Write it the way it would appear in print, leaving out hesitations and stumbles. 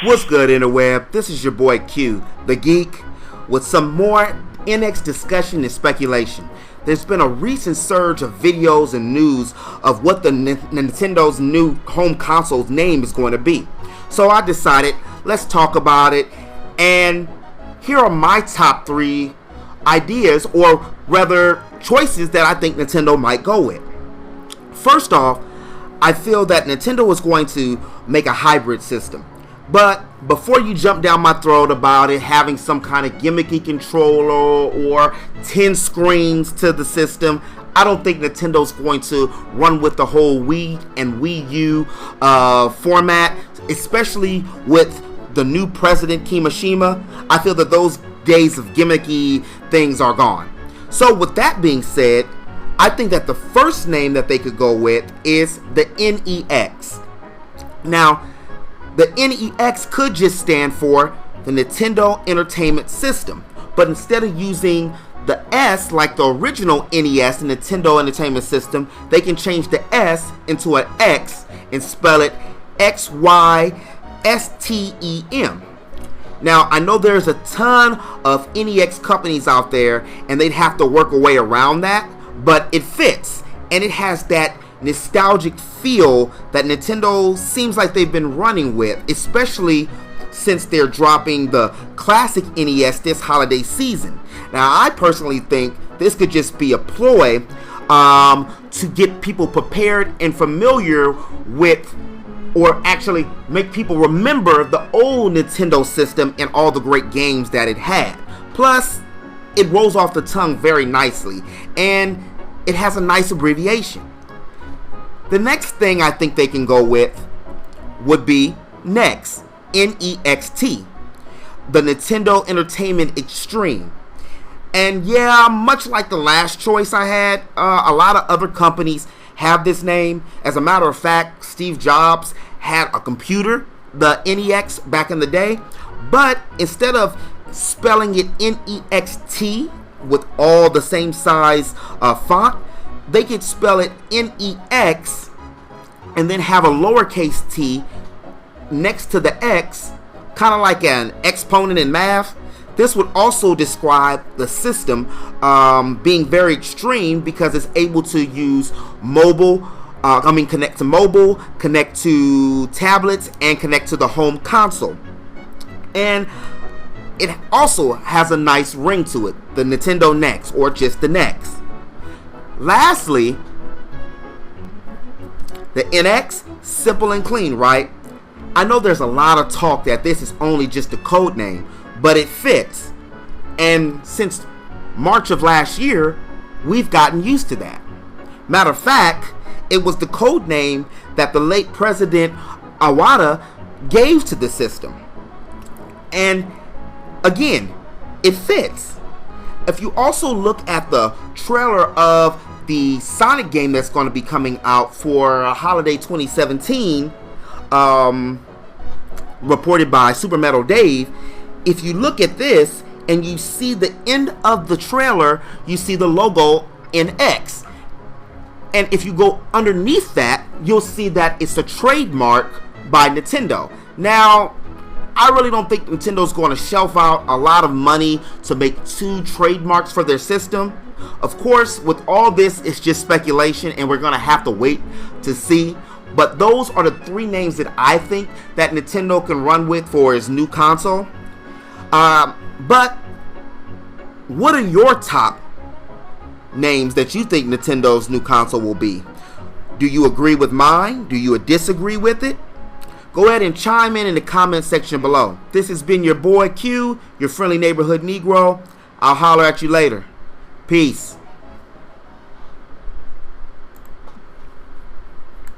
What's good, interweb? This is your boy Q, the Geek, with some more NX discussion and speculation. There's been a recent surge of videos and news of what the Nintendo's new home console's name is going to be. So I decided, let's talk about it, and here are my top 3 ideas, or rather choices that I think Nintendo might go with. First off, I feel that Nintendo is going to make a hybrid system. But before you jump down my throat about it having some kind of gimmicky controller or 10 screens to the system, I don't think Nintendo's going to run with the whole Wii and Wii U format, especially with the new president Kimishima. I feel that those days of gimmicky things are gone. So with that being said, I think that the first name that they could go with is the NEX. Now, the NEX could just stand for the Nintendo Entertainment System, but instead of using the S like the original NES, the Nintendo Entertainment System, they can change the S into an X and spell it XYSTEM. Now, I know there's a ton of NEX companies out there, and they'd have to work a way around that, but it fits, and it has that nostalgic feel that Nintendo seems like they've been running with, especially since they're dropping the classic NES this holiday season. Now, I personally think this could just be a ploy to get people prepared and familiar with, or actually make people remember the old Nintendo system and all the great games that it had. Plus, it rolls off the tongue very nicely, and it has a nice abbreviation. The next thing I think they can go with would be NEXT, N-E-X-T, the Nintendo Entertainment Extreme. And yeah, much like the last choice I had, a lot of other companies have this name. As a matter of fact, Steve Jobs had a computer, the NEX, back in the day. But instead of spelling it N-E-X-T with all the same size font, they could spell it N-E-X and then have a lowercase t next to the X, kind of like an exponent in math. This would also describe the system being very extreme because it's able to use mobile, connect to mobile, connect to tablets, and connect to the home console. And it also has a nice ring to it, the Nintendo NEX, or just the NEX. Lastly, the NX, simple and clean, right? I know there's a lot of talk that this is only just a code name, but it fits. And since March of last year, we've gotten used to that. Matter of fact, it was the code name that the late President Iwata gave to the system. And again, it fits. If you also look at the trailer of the Sonic game that's going to be coming out for holiday 2017, reported by Super Metal Dave, if you look at this and you see the end of the trailer, you see the logo in X. And if you go underneath that, you'll see that it's a trademark by Nintendo. Now, I really don't think Nintendo's going to shelf out a lot of money to make 2 trademarks for their system. Of course, with all this, it's just speculation, and we're going to have to wait to see. But those are the 3 names that I think that Nintendo can run with for its new console. But what are your top names that you think Nintendo's new console will be? Do you agree with mine? Do you disagree with it? Go ahead and chime in the comment section below. This has been your boy Q, your friendly neighborhood Negro. I'll holler at you later. Peace.